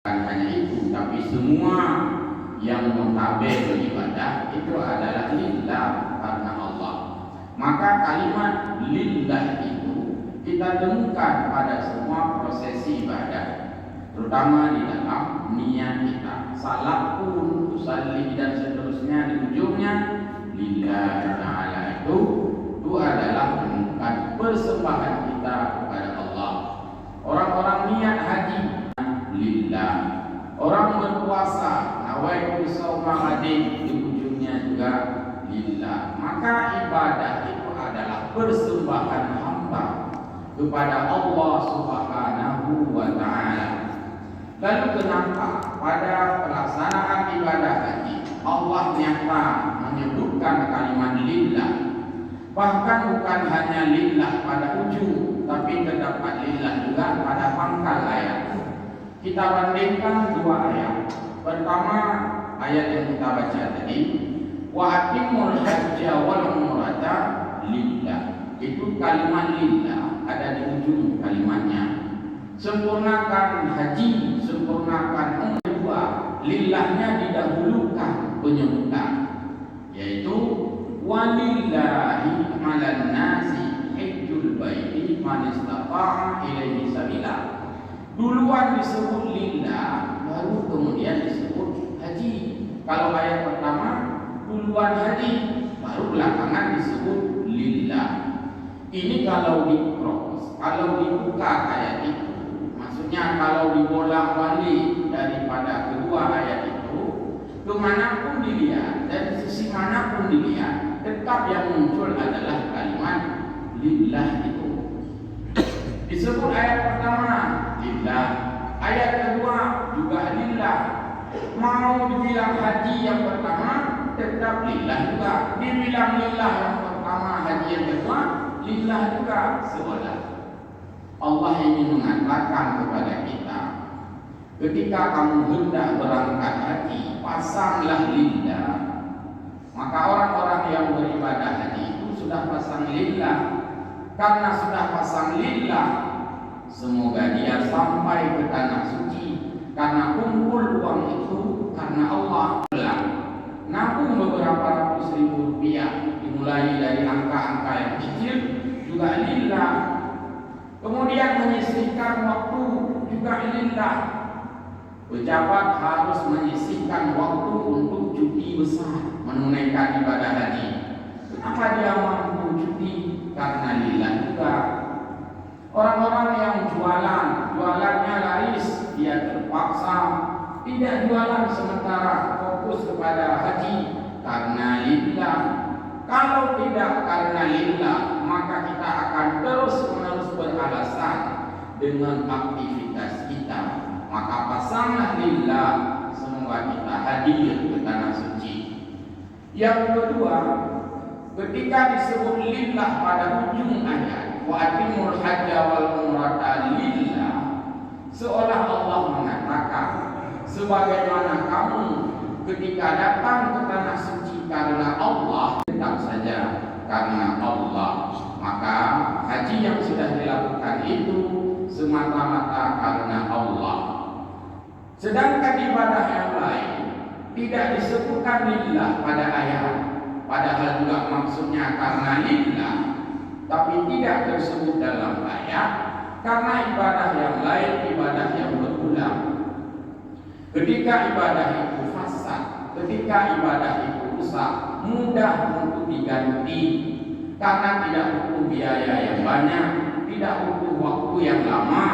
Bukan hanya itu, tapi semua yang mentabeh beribadah itu adalah lillah, karena Allah. Maka kalimat lillah itu kita temukan pada semua prosesi ibadah, terutama di dalam niat kita. Salat pun, usalli dan seterusnya, di ujungnya lillah ta'ala itu adalah menunjukkan persembahan kita kepada Allah. Orang-orang niat haji lillah, orang berpuasa nawaitu shauma ghadin, di ujungnya juga lillah. Maka ibadah itu adalah persembahan hamba kepada Allah Subhanahu wa ta'ala. Lalu kenapa pada pelaksanaan ibadah haji Allah nyata menyebutkan kalimat lillah? Bahkan bukan hanya lillah pada ujung, tapi terdapat lillah juga pada pangkal ayat. Kita bandingkan dua ayat. Pertama, ayat yang kita baca tadi, wa atimul hajja wal umrata lillah. Itu kalimat lillah ada di ujung kalimatnya. Sempurnakan haji, sempurnakan umrah. Lillahnya didahulukan penyebutan, yaitu walillahi 'alan nasi hajjul baiti man istata'a ilaihi sabila. Duluan disebut lillah, baru kemudian disebut haji. Kalau ayat pertama duluan haji, baru belakangan disebut lillah. Ini kalau di-cross, kalau dibuka ayat itu, maksudnya kalau dibolak-balik daripada kedua ayat itu, kemanapun dilihat, dari sisi manapun dilihat, tetap yang muncul adalah kalimat lillah itu. Disebut ayat pertama lillah, ayat kedua juga lillah. Mau dibilang haji yang pertama tetap lillah juga, dibilang lillah yang pertama haji yang kedua lillah juga. Seolah Allah ingin mengatakan kepada kita, ketika kamu hendak berangkat haji, pasanglah lillah. Maka orang-orang yang beribadah haji itu sudah pasang lillah. Karena sudah pasang lillah, semoga dia sampai ke tanah suci. Karena kumpul uang itu karena Allah. Nabung beberapa ratus ribu rupiah, dimulai dari angka-angka yang kecil, juga lillah. Kemudian menyisihkan waktu juga lillah. Pejabat harus menyisihkan waktu untuk cuti besar, menunaikan ibadah haji. Kenapa dia mampu cuti? Karena lillah juga. Orang-orang yang jualannya laris, dia terpaksa tidak jualan sementara fokus kepada haji karena lillah. Kalau tidak karena lillah, maka kita akan terus-menerus beralasan dengan aktivitas kita. Maka pasanglah lillah, semoga kita hadir ke tanah suci. Yang kedua, ketika disebut lillah pada ujung ayat, wa atimul hajja wal umrata lillah, seolah Allah mengatakan, sebagaimana kamu ketika datang ke tanah suci karena Allah, tetap saja karena Allah. Maka haji yang sudah dilakukan itu semata-mata karena Allah. Sedangkan ibadah yang lain tidak disebutkan lillah pada ayat, padahal juga maksudnya karena lillah, tapi tidak tersebut dalam ayat karena ibadah yang lain, ibadah yang berulang. Ketika ibadah itu fasad, ketika ibadah itu rusak, mudah untuk diganti karena tidak butuh biaya yang banyak, tidak butuh waktu yang lama.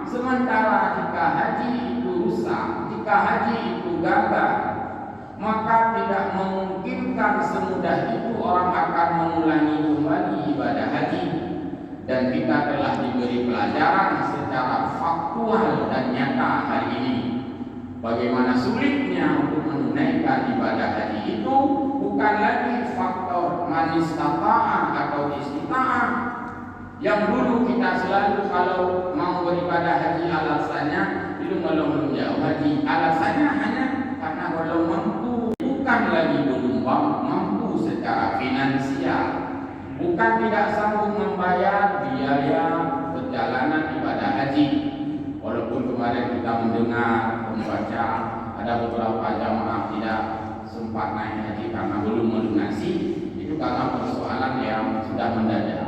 Sementara jika haji itu rusak, jika haji itu gagal, maka tidak memungkinkan semudah itu orang akan mengulangi kembali ibadah haji. Dan kita telah diberi pelajaran secara faktual dan nyata hari ini, bagaimana sulitnya untuk menunaikan ibadah haji itu bukan lagi faktor manis istita'ah atau istita'ah yang dulu kita selalu kalau mau beribadah haji alasannya itu belum jauh haji, alasannya hanya karena belum mampu, bukan lagi belum mampu secara finansial, bukan tidak sanggup membayar biaya perjalanan ibadah haji. Walaupun kemarin kita mendengar membaca, ada beberapa jamaah tidak sempat naik haji karena belum melunasi. Itu karena persoalan yang sudah mendadak,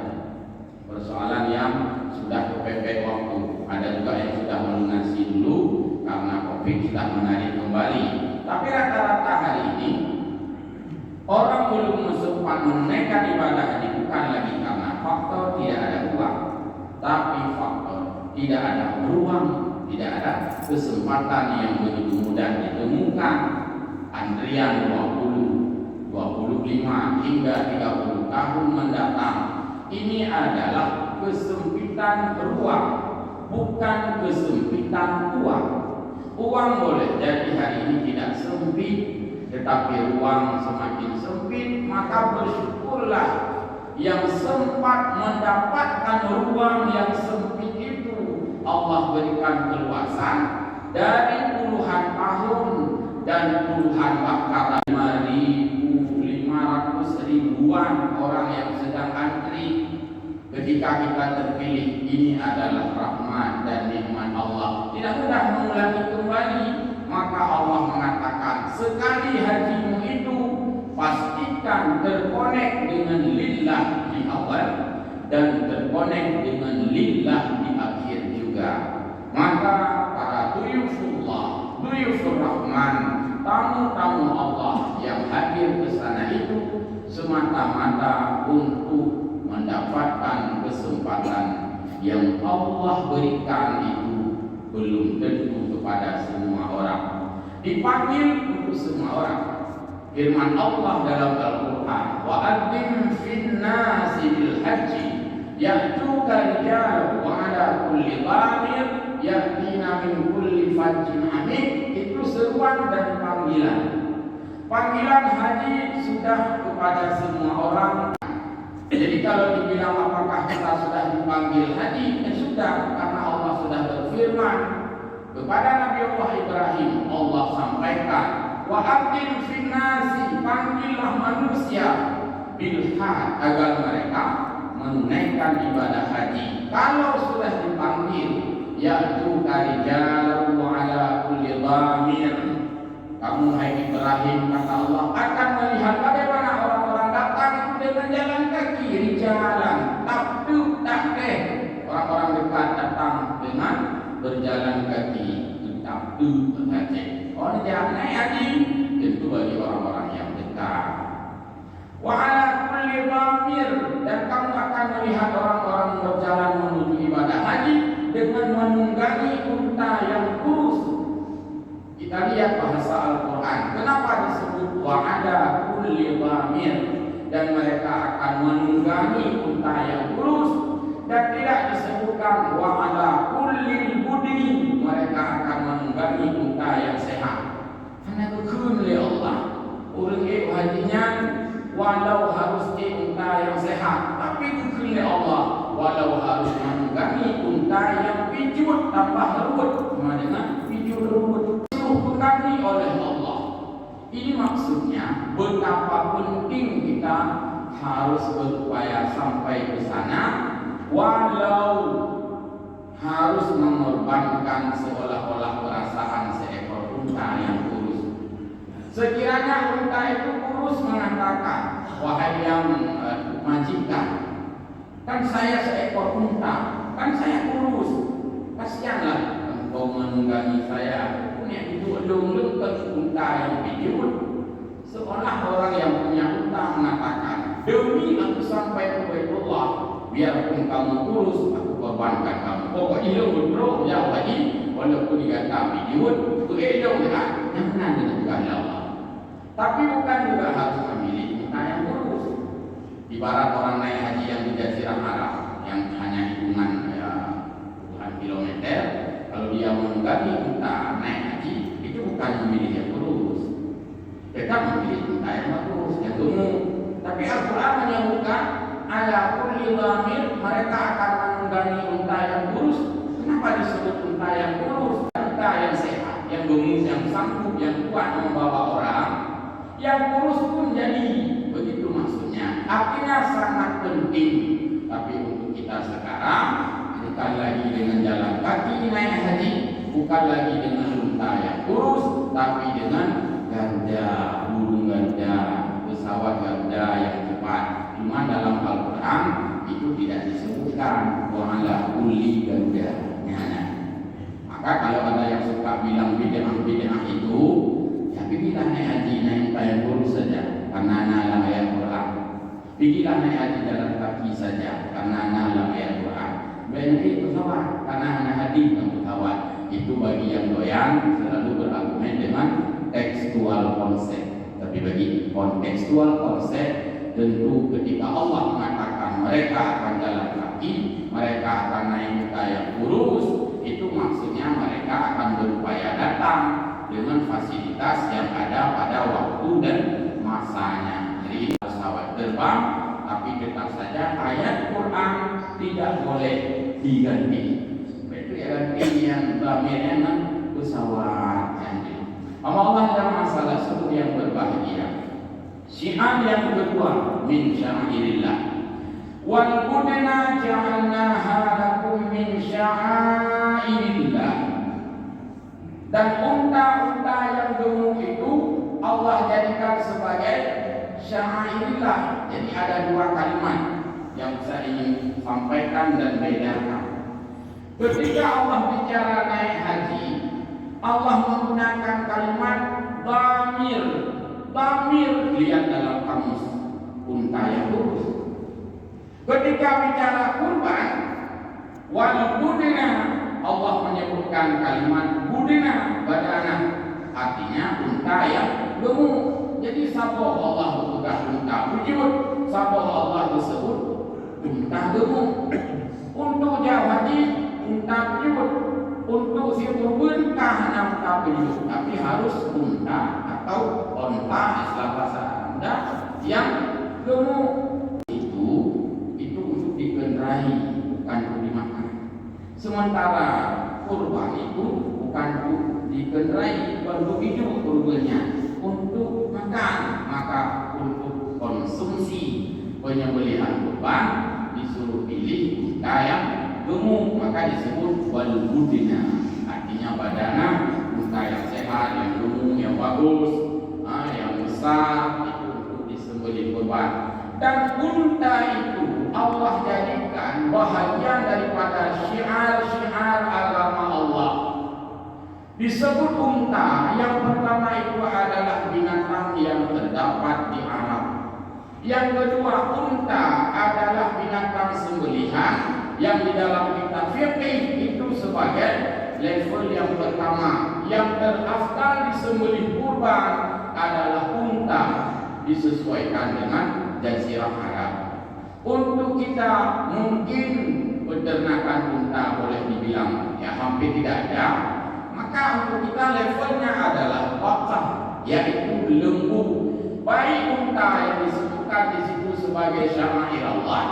persoalan yang sudah kepepet waktu. Ada juga yang sudah melunasi dulu karena Covid sudah menarik kembali. Tapi rata-rata hari ini orang belum sempat menunaikan ibadah haji bukan lagi karena faktor tidak ada uang, tapi faktor tidak ada ruang, tidak ada kesempatan yang begitu mudah ditemukan. Antrian 20, 25 hingga 30 tahun mendatang. Ini adalah kesempitan ruang, bukan kesempitan uang. Uang boleh jadi hari ini tidak sempit, tetapi ruang semakin sempit. Maka bersyukurlah yang sempat mendapatkan ruang yang sempit itu. Allah berikan keluasan dari puluhan tahun dan puluhan bahkan 5.500 ribuan orang yang sedang antri. Ketika kita terpilih, ini adalah rahmat dan nikmat Allah, tidak mudah mengulangi kembali. Maka Allah mengatakan, sekali hajimu itu pastikan terkonek dengan lillah di awal dan terkonek dengan lillah di akhir juga. Maka para duyufullah, duyufur rahman, tamu-tamu Allah yang hadir ke sana itu semata-mata untuk mendapatkan kesempatan yang Allah berikan itu belum tentu kepada semua orang. Dipanggil untuk semua orang. Firman Allah dalam Al-Quran, wa adzim fin nasi bil haji ya'tuka rijalan wa ala kulli dhamir ya'tina min kulli fajjin amik. Itu seruan dan panggilan. Panggilan haji sudah kepada semua orang. Jadi kalau dibilang apakah kita sudah dipanggil haji, sudah, karena Allah sudah berfirman kepada Nabi Allah Ibrahim. Allah sampaikan, wa adzim fin nasi, panggillah manusia bil hajj, agar mereka menunaikan ibadah haji. Kalau sudah dipanggil, yaitu rijalan wa ala kulli dhamir, kamu hai Ibrahim, kata Allah, akan melihat bagaimana orang-orang datang dengan jalan kaki, rijalan, tabdu takdeh, orang-orang dekat datang dengan berjalan kaki, tabdu takdeh. Orang yang naik haji tentu bagi orang-orang yang dekat. Wa ala kulli dhamir, dan kamu akan melihat orang-orang berjalan menuju ibadah haji dengan menunggangi unta yang kurus. Kita lihat bahasa Al-Quran, kenapa disebut wa ala kulli dhamir, dan mereka akan menunggangi unta yang kurus, dan tidak disebutkan wa ala kulli budin, mereka akan menunggangi unta yang sehat. Karena kekun oleh Allah, orang hajinya walau harus unta yang sehat, tapi kekun oleh Allah, walau harus menunggangi unta yang pijut tambah ruwet, dengan pijut ruwet tunggangi oleh Allah. Ini maksudnya betapa penting kita harus berupaya sampai ke sana, walau harus mengorbankan seolah-olah perasaan seekor unta yang kurus. Sekiranya unta itu kurus mengatakan, wahai yang majikan, kan saya seekor unta, kan saya kurus, kasihanlah engkau menunggangi saya. Punya itu belum unta yang pijut. Seolah orang yang punya unta mengatakan, demi aku sampai ke Baitullah, biarpun kamu kurus, aku korbankan kamu. Pokoknya betul ya lagi, walaupun dikata pijut, itu ya, yang benar dengan kehendak Allah. Tapi bukan juga harus memilih unta yang kurus. Ibarat orang naik haji yang di Jazirah Arab, yang hanya hitungan puluhan kilometer, kalau dia menunggangi unta naik haji, itu bukan memilih yang kurus. Kita memilih unta yang kurus, yang gemuk. Tapi Al-Quran menyebutkan ala kulli dhamir, mereka akan menunggangi unta yang kurus. Kenapa disebut unta yang kurus? Unta yang sehat, yang gemuk, yang sanggup, yang kuat membawa orang. Yang kurus pun jadi, begitu maksudnya. Artinya sangat penting. Tapi untuk kita sekarang, bukan lagi dengan jalan kaki naik haji, bukan lagi dengan unta yang tapi dengan ganda, burung ganda, pesawat ganda yang cepat. Cuma dalam Al-Quran itu tidak disebutkan wa'ala kulli ganda. Maka kalau ada yang suka bilang bid'ah itu, ya pergilah naik haji, naik tayammum saja karena nalar ayat Quran. Pergilah naik haji jalan kaki saja karena nalar ayat Quran. Naik pesawat karena naik haji dengan pesawat. Itu bagi yang doyan selalu berargumen dengan tekstual konsep. Tapi bagi kontekstual konsep, tentu ketika Allah mengatakan mereka akan jalan kaki, mereka akan naik kuda yang kurus, itu maksudnya mereka akan berupaya datang dengan fasilitas yang ada pada waktu dan masanya. Jadi ini pesawat terbang, tapi tetap saja ayat Quran tidak boleh diganti. Itu ya ganti yang dhamirnya dengan pesawat. Allah yang masalah suku yang berbahagia. Syiar yang kedua min sya'airillah. Wal budna ja'alnaha lakum min sya'airillah. Dan unta-unta yang gemuk itu Allah jadikan sebagai sya'airillah. Jadi ada dua kalimat yang saya ingin sampaikan dan bedakan. Ketika Allah bicara naik haji, Allah menggunakan kalimat dhamir. Dhamir lihat dalam kamus unta yang lurus. Ketika bicara kurban, wal budna, Allah menyebutkan kalimat budna, badana, artinya unta yang gemuk. Jadi sabah Allah menyebutkan unta wujud, sabah Allah disebut unta gemuk. Untuk jauh haji unta wujud, untuk si kurban kahana unta wujud, tapi harus unta atau onta istilah bahasa Anda yang gemuk. Itu untuk dikendarai, bukan untuk dimakan. Sementara kurban itu bukan untuk dikendarai, bukan untuk hidup kurbannya, untuk makan. Maka untuk konsumsi penyembelihan kurban disuruh pilih unta yang gemuk, maka disebut wal budna, artinya badana, unta yang sehat, yang gemuk, yang bagus, yang besar, itu untuk disembelih kurban. Dan unta itu Allah jadikan bahagian daripada syiar-syiar agama Allah. Disebut unta, yang pertama itu adalah binatang yang terdapat di Arab. Yang kedua, unta adalah binatang sembelihan yang di dalam kitab fikih itu sebagai level yang pertama. Yang terafdal disembelih kurban adalah unta, disesuaikan dengan Jazirah Arab. Untuk kita mungkin peternakan unta boleh dibilang ya hampir tidak ada. Maka untuk kita levelnya adalah baqah, yaitu lembu. Baik unta yang disebutkan di situ sebagai syama'ir Allah,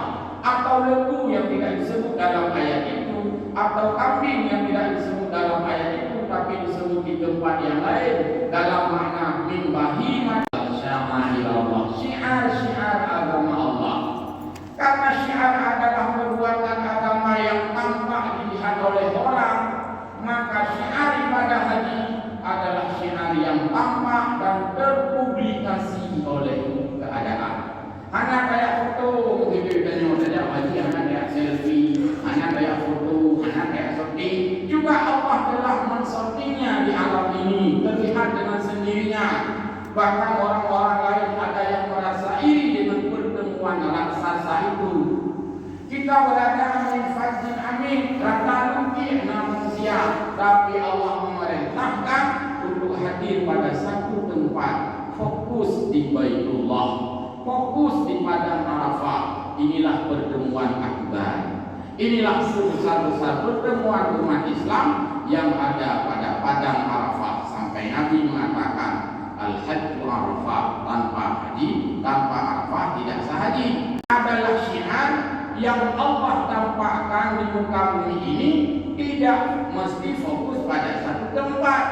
atau lembu yang tidak disebut dalam ayat itu, atau kambing yang tidak disebut dalam ayat itu tapi disebut di tempat yang lain dalam makna min bahimah syama'ir Allah, syiar-syiar agama Allah. Karena syiar adalah perbuatan agama yang tampak dilihat oleh orang, maka syiar ibadah haji adalah syiar yang tampak dan terpublikasi oleh keadaan. Anak kayak foto, gitu tanya saja haji, anak kayak selfie, anak kayak foto, anak kayak shooting. Juga Allah telah men-shootingnya di alam ini, terlihat dengan sendirinya. Bahkan orang-orang lain ada yang merasa iri dengan pertemuan raksasa itu. Kita berada di fajin amin, rata luki manusia, tapi Allah memerintahkan untuk hadir pada satu tempat, fokus di Baitullah, fokus di padang Arafah. Inilah pertemuan akbar. Inilah sebesar-besar pertemuan umat Islam yang ada pada padang Arafah. Sampai Nabi mengatakan al-hajju Arafah, tanpa haji, tanpa Arafah tidak sah haji. Adalah syiar yang Allah tampakkan di muka bumi ini, tidak mesti fokus pada satu tempat,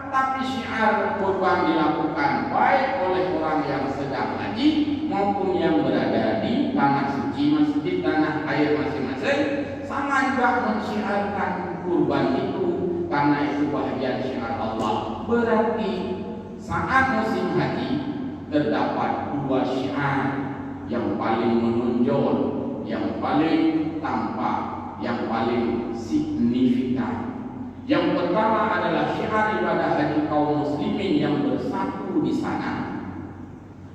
tapi syiar kurban dilakukan baik oleh orang yang sedang haji maupun yang berada di tanah suci, masjid tanah air masing-masing, sama juga mensyiarkan kurban itu, karena itu bahagian syiar Allah. Berarti Saat musim haji terdapat dua syiar yang paling menonjol, yang paling tampak, yang paling signifikan. Yang pertama adalah syiar ibadah haji kaum muslimin yang bersatu di sana.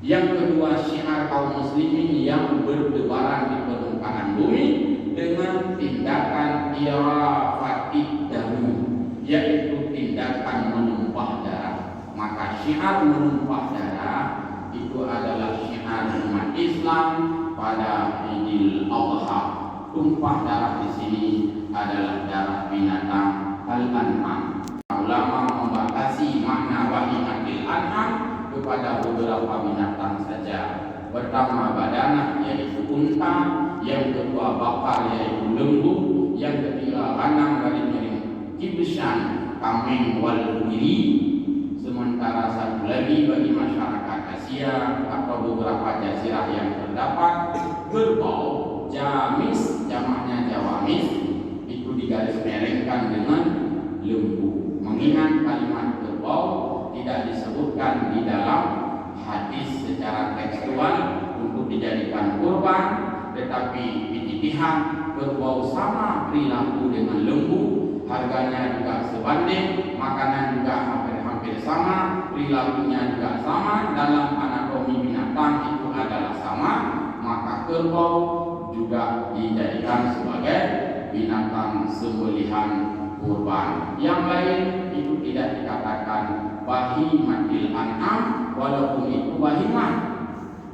Yang kedua syiar kaum muslimin yang bertebaran di permukaan bumi dengan tindakan irafatid dami, yaitu tindakan menumpah darah. Maka syiar menumpah darah itu adalah syiar umat Islam pada Idul Adha. Tumpah darah di sini adalah darah binatang al-an'am. Ulama membatasi makna bahimatil an'am kepada beberapa binatang saja. Pertama badanah yaitu unta, yang kedua bakar yaitu lembu, yang ketiga ghanam garing kibsyan kambing wal biri. Sementara satu lagi bagi masyarakat Asia atau beberapa jazirah yang terdapat kerbau, jamis, jamaknya jawamis, itu digaris merengkan dengan lembu. Mengingat kalimat kerbau tidak disebutkan di dalam hadis secara tekstual untuk dijadikan kurban, tetapi ijtihad kerbau sama perilaku dengan lembu, harganya juga sebanding, makanan juga hampir sama, perilakunya juga sama, dalam anatomi binatang itu adalah sama, maka kerbau juga dijadikan sebagai binatang sembelihan kurban. Yang lain itu tidak dikatakan bahimatil an'am, walaupun itu bahimah.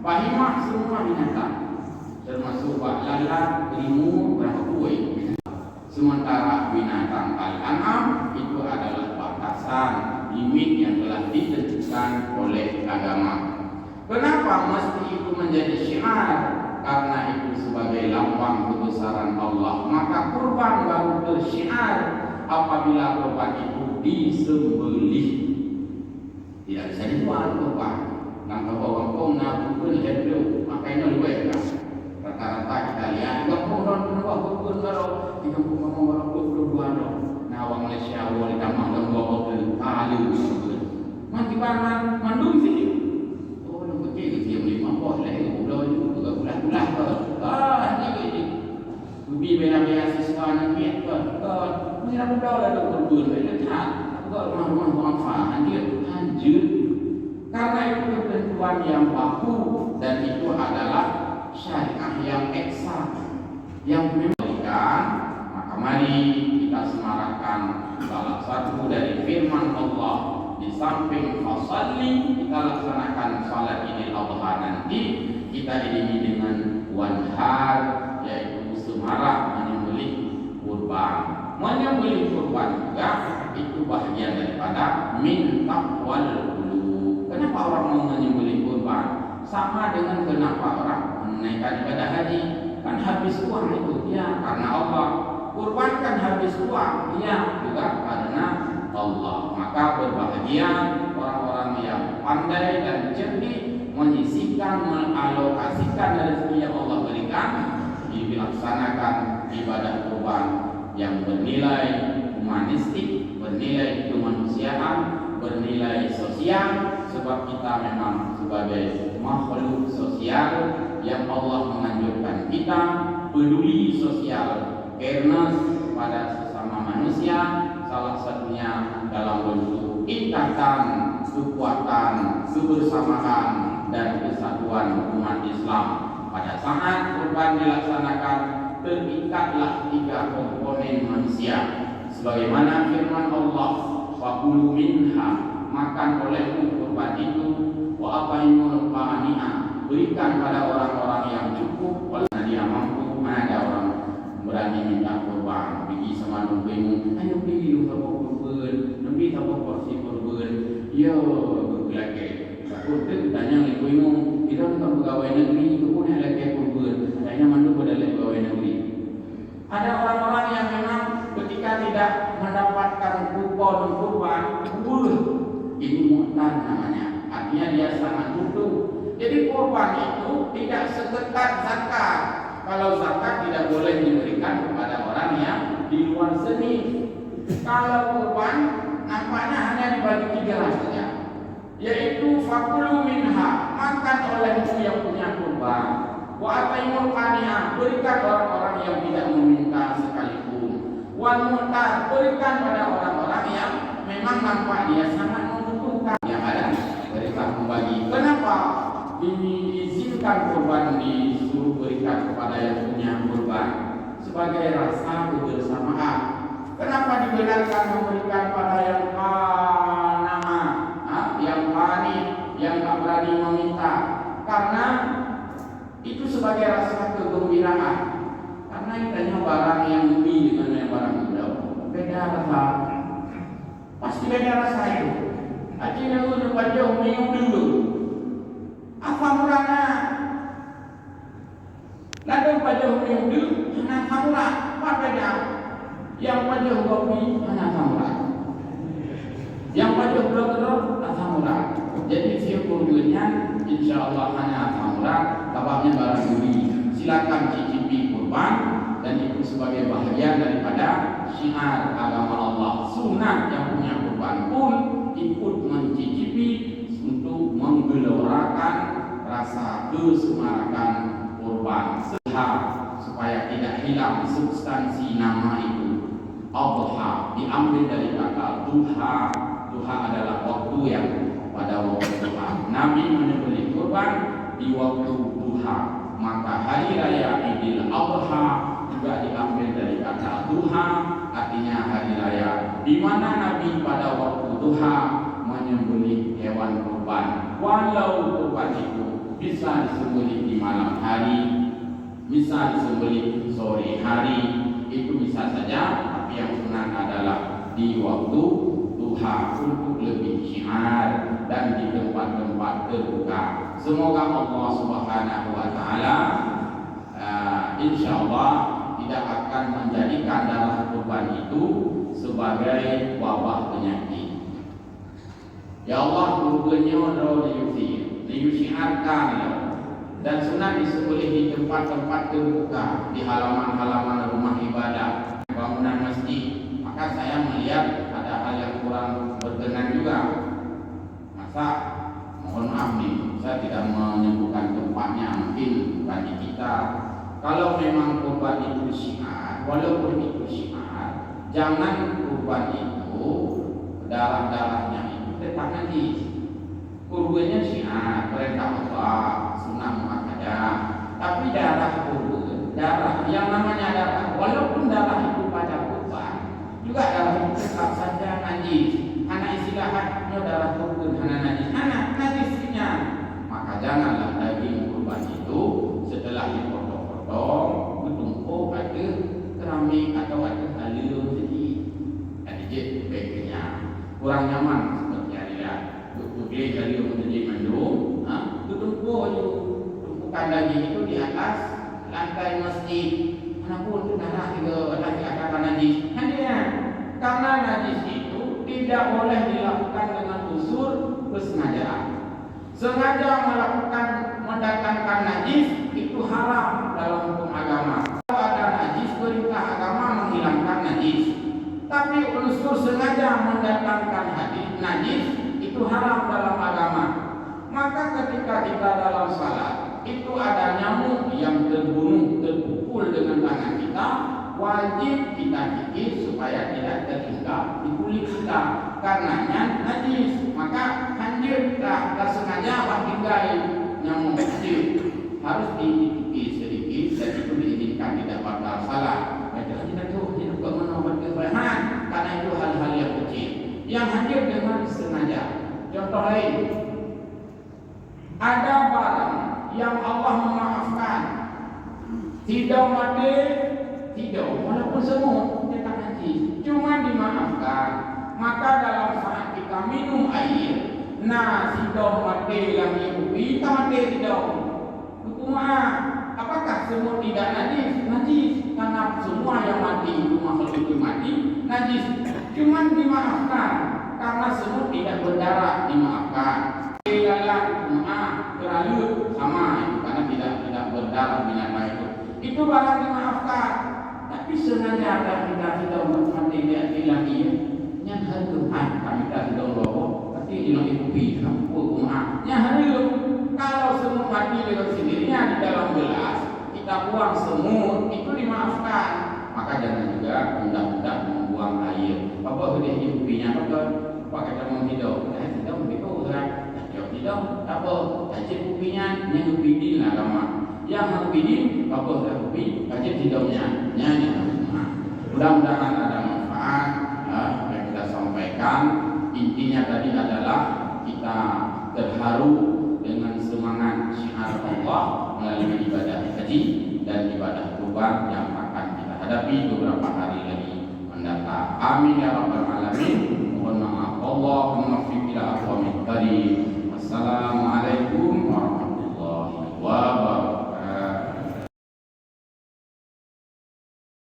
Bahimah semua binatang, termasuk bak lalat, limur, berapa kue. Sementara binatang al-an'am itu adalah batasan limit yang telah ditentukan oleh agama. Kenapa mesti itu menjadi syiar? Karena itu sebagai lambang kebesaran Allah. Maka kurban baru bersyiar apabila kurban itu disembelih. Tidak bisa dijual kurban. Langkah bawang pun nak pun hebdo, makanya luar kan. Rata-rata kita lihat kampung orang pun kalau di kampung orang 22 orang. Nah, orang Malaysia awal ditambah dan bawa ke alu. Mati mana mandung sini. Oh, nak kecil dia beli mampu lah. Udah itu juga bulan-bulan ke. Ini lebih banyak siswa nak kiat ke. Ni nak udah lah berbun boleh tak. Kalau rumah-rumah manfaat dia lanjut. Karena itu ketentuan yang baku dan itu adalah syariah yang eksak yang memberikan. Maka mari kita semarakkan salah satu dari firman Allah. Di samping fasalli, kita laksanakan salat Idul Adha nanti, kita iringi dengan wanhar, yaitu semarak menyembelih kurban. Menyembelih kurban juga itu bahagian daripada min taqwal qulub. Kenapa orang mau menyembelih kurban? Sama dengan kenapa orang menaikkan ibadah haji, kan habis uang itu ya karena Allah. Kurban kan habis uang, ya juga karena Allah. Maka berbahagia orang-orang yang pandai dan cerdik menyisihkan, mengalokasikan rezeki yang Allah berikan, dilaksanakan ibadah kurban yang bernilai humanistik, bernilai kemanusiaan, bernilai sosial. Sebab kita memang sebagai makhluk sosial yang Allah menganjurkan kita peduli sosial, fairness pada sesama manusia, salah satunya dalam bentuk ikatan, kekuatan, kebersamaan dan kesatuan umat Islam. Pada saat kurban dilaksanakan, terikatlah tiga komponen manusia. Sebagaimana firman Allah, "Fakulu minha", makan olehmu kurban itu, wa apaimul qani'a, berikan pada orang-orang yang cukup. Kalau dia mampu, mana ada orang berani minta kurban, pergi sama nungguimu, ayo pergi sama kurban, nanti sama porsi kurban, yo berlaki. Takut tu tanya nungguimu, kita bukan pegawai negeri, itu pun yang laki kurban, hanya mandu pada pegawai negeri. Ada orang-orang yang memang ketika tidak mendapatkan kupon kurban, ini mu'tar namanya, artinya dia sangat butuh. Jadi kurban itu tidak seketat zakat. Kalau zakat tidak boleh diberikan kepada orang yang di luar seni. Kalau kurban nampaknya hanya dibagi tiga saja, yaitu fakulu minha, makan olehmu yang punya kurban. Wa ataimul qani'ah, berikan orang-orang yang tidak meminta sekalipun. Wal mu'tar, berikan pada orang-orang yang memang nampak dia sangat membutuhkan. Yang ada mereka membagi. Kenapa diizinkan kurban disuruh berikan kepada yang punya kurban? Sebagai rasa kebersamaan. Kenapa dibenarkan memberikan pada yang qanama, yang qani, yang tak berani meminta? Karena itu sebagai rasa kegembiraan. Karena itanya barang yang mumi dengan yang barang muda beda rasa. Pasti beda rasa itu. Artinya udah pada umi dulu. Apa murana? Lalu pada umi dulu, hanya samurah. Apa beda? Yang pada kopi hanya samurah. Yang pada gelor-gelor samurah. Jadi siukurnya insyaallah hanya samurah. Kabahnya barang budi. Silakan cicipi kurban dan itu sebagai bahagian daripada syiar agama Allah. Sunat yang punya kurban pun ikut mencicipi untuk menggelorakan rasa kesemarakan kurban supaya tidak hilang substansi nama itu. Adha diambil dari kata duha. Duha adalah waktu yang pada waktu duha. Nabi menyembelih kurban di waktu duha. Maka hari raya Idul Adha juga diambil dari kata duha, artinya hari raya, di mana Nabi pada waktu duha menyembelih hewan kurban. Walau kurban itu bisa disembelih di malam hari, bisa disembelih sore hari, itu bisa saja. Tapi yang sunat adalah di waktu duha untuk lebih syiar dan di tempat-tempat terbuka. Semoga Allah Subhanahu wa taala insyaallah tidak akan menjadikan darah kurban itu sebagai wabah penyakit. Ya Allah, kurbannya adalah diyusyiarkan dan sunat disembelih di tempat-tempat terbuka, di halaman-halaman rumah ibadah, bangunan masjid. Maka saya melihat ada hal yang kurang berkenan juga. Masa mohon maaf nih, saya tidak menyebutkan tempatnya, mungkin bagi kita. Kalau memang kurban itu syiar, walaupun itu syiar, jangan kurban itu darah-darahnya itu tetap najis. Kurbannya syiar, perintah Allah, sunnah muakkadah. Tapi darah kurban, darah yang namanya darah, walaupun darah itu pada kurban, juga darah itu tetap saja najis. Hana istilahnya darah kurban, hana najis, hana najisnya. Maka janganlah daging kurban itu setelah dipotong-potong ditumpuk ada keramik atau ada alur sedikit, ada je baiknya kurang nyaman seperti hari ya. Boleh dari menjadi mendung, ditumpuk aja, tumpukan daging itu di atas lantai masjid. Manapun itu darah juga ada dikatakan najis. Hanya karena najis itu tidak boleh dilakukan dengan unsur kesengajaan. Sengaja melakukan mendatangkan najis itu haram dalam hukum agama. Kalau ada najis, perintah agama menghilangkan najis. Tapi unsur sengaja mendatangkan najis itu haram dalam agama. Maka ketika kita dalam salat itu ada nyamuk yang terbunuh, terpukul dengan tangan kita, wajib kita gigit supaya tidak terhingga di kulit kita. Karenanya najis. Maka hancur tak sengaja tinggal nyamuk kecil harus digigit sedikit dan itu diizinkan tidak batal salat. Kita tidak tahu tidak menambah kebaikan karena itu hal-hal yang kecil yang hancur dengan sengaja. Contoh lain, ada barang yang Allah memaafkan, tidak mati, tidak walaupun semut tetap najis, cuma dimaafkan. Maka dalam saat kita minum air, nasi dong mati yang ibu kita mati dong. Hukumnya apakah semut tidak najis? Najis karena semua yang mati itu makhluk itu mati najis. Cuma dimaafkan karena semut tidak berdarah, dimaafkan. Ialah terlalu sama itu karena tidak berdarah binatang itu. Itu barang dimaafkan. Tapi sengaja kita tidak mati dia lagi. Yang harus kami tak sedang bawa ino ipi aku nya hayu kalau semut mati dengan sendirinya di dalam gelas kita buang semut itu dimaafkan, maka jangan juga hendak-hendak membuang air. Apa sudah ipinya apa pakai dalam hidup tidak begitu kan tidak apa aja ipinya yang upidin lah lama yang upidin apa dah upi aja tidaknya nyanyi. Mudah-mudahan ada manfaat yang kita sampaikan. Intinya tadi adalah kita terharu dengan semangat syiar Allah melalui ibadah haji dan ibadah kurban yang akan kita hadapi beberapa hari lagi mendatang. Amin ya rabbal alamin. Mohon maaf. Allahumma fi ila aqwamit karim. Wassalamualaikum warahmatullahi wabarakatuh.